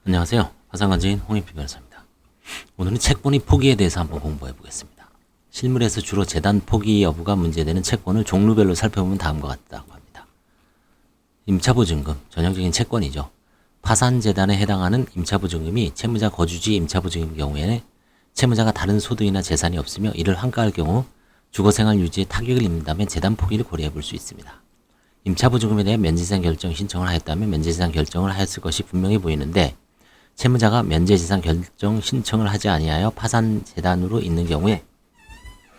안녕하세요. 화상관제인 홍익표 변호사입니다. 오늘은 채권의 포기에 대해서 한번 공부해 보겠습니다. 실물에서 주로 재단 포기 여부가 문제되는 채권을 종류별로 살펴보면 다음과 같다고 합니다. 임차보증금, 전형적인 채권이죠. 파산재단에 해당하는 임차보증금이 채무자 거주지 임차보증금의 경우에는 채무자가 다른 소득이나 재산이 없으며 이를 환가할 경우 주거생활 유지에 타격을 입는다면 재단 포기를 고려해 볼 수 있습니다. 임차보증금에 대한 면제재산 결정 신청을 하였다면 면제재산 결정을 하였을 것이 분명해 보이는데 채무자가 면제재산 결정 신청을 하지 아니하여 파산재단으로 있는 경우에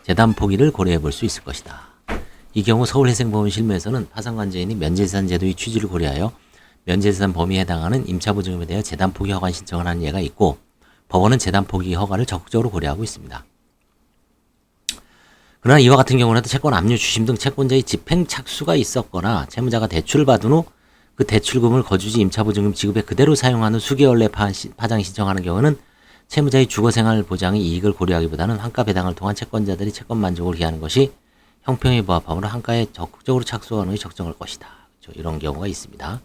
재단 포기를 고려해 볼 수 있을 것이다. 이 경우 서울회생법원 실무에서는 파산관제인이 면제재산 제도의 취지를 고려하여 면제재산 범위에 해당하는 임차보증금에 대해 재단 포기 허가 신청을 하는 예가 있고 법원은 재단 포기 허가를 적극적으로 고려하고 있습니다. 그러나 이와 같은 경우에도 채권 압류 주심 등 채권자의 집행 착수가 있었거나 채무자가 대출을 받은 후 그 대출금을 거주지 임차보증금 지급에 그대로 사용한 후 수개월 내 파장 신청하는 경우는 채무자의 주거생활 보장의 이익을 고려하기보다는 환가 배당을 통한 채권자들이 채권 만족을 기하는 것이 형평에 부합하므로 환가에 적극적으로 착수하는 것이 적정할 것이다. 그렇죠? 이런 경우가 있습니다.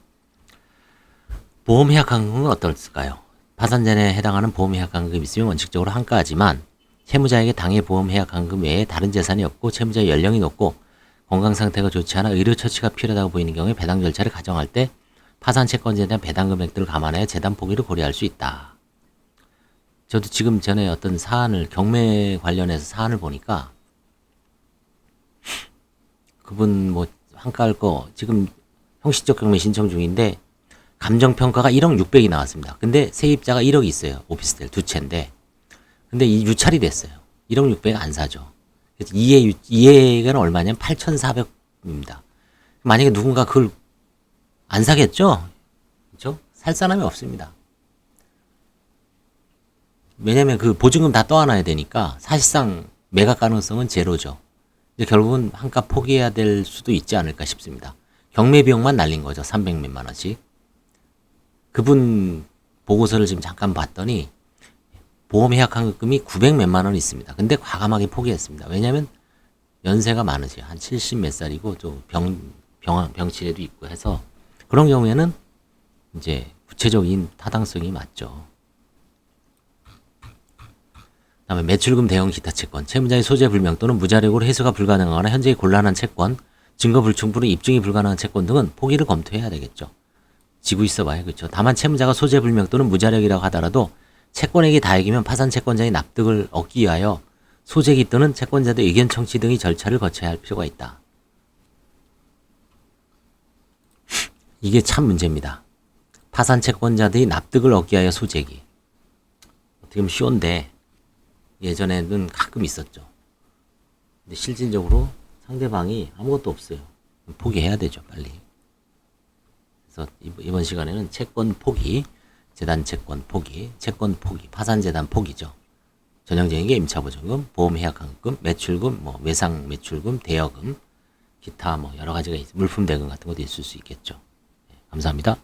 보험해약환급은 어떨까요? 파산재단에 해당하는 보험해약환급이 있으면 원칙적으로 환가하지만 채무자에게 당해 보험해약환급 외에 다른 재산이 없고 채무자의 연령이 높고 건강상태가 좋지 않아 의료처치가 필요하다고 보이는 경우에 배당 절차를 가정할 때 파산채권자에 대한 배당 금액들을 감안하여 재단 포기를 고려할 수 있다. 저도 지금 전에 어떤 사안을 경매 관련해서 사안을 보니까 그분 뭐 환가할 거 지금 형식적 경매 신청 중인데 감정평가가 1억 6백이 나왔습니다. 근데 세입자가 1억이 있어요. 오피스텔 두 채인데 근데 이 유찰이 됐어요. 1억 6백 안 사죠. 그래서 이해액은 얼마냐면 8,400입니다. 만약에 누군가 그걸 안 사겠죠? 그렇죠? 살 사람이 없습니다. 왜냐면 그 보증금 다 떠안아야 되니까 사실상 매각 가능성은 제로죠. 이제 결국은 환가 포기해야 될 수도 있지 않을까 싶습니다. 경매 비용만 날린 거죠. 300 몇만 원씩. 그분 보고서를 지금 잠깐 봤더니 보험해약환급금이 900 몇만 원 있습니다. 근데 과감하게 포기했습니다. 왜냐하면 연세가 많으세요. 한 70 몇 살이고 또 병치레도 있고 해서 그런 경우에는 이제 구체적인 타당성이 맞죠. 그다음에 매출금 대형 기타 채권, 채무자의 소재 불명 또는 무자력으로 해소가 불가능하거나 현재의 곤란한 채권, 증거 불충분으로 입증이 불가능한 채권 등은 포기를 검토해야 되겠죠. 지고 있어봐요. 그렇죠. 다만 채무자가 소재 불명 또는 무자력이라고 하더라도 채권액이 다액이면 파산 채권자의 납득을 얻기 위하여 소재기 또는 채권자들 의견 청취 등의 절차를 거쳐야 할 필요가 있다. 이게 참 문제입니다. 파산 채권자들이 납득을 얻기 위하여 소재기. 어떻게 보면 쉬운데 예전에는 가끔 있었죠. 근데 실질적으로 상대방이 아무것도 없어요. 포기해야 되죠, 빨리. 그래서 이번 시간에는 채권 포기, 재단 채권 포기, 채권 포기, 파산재단 포기죠. 전형적인 게 임차보증금, 보험해약환급금, 매출금, 뭐 외상 매출금, 대여금, 기타 뭐 여러 가지가 물품 대금 같은 것도 있을 수 있겠죠. 네, 감사합니다.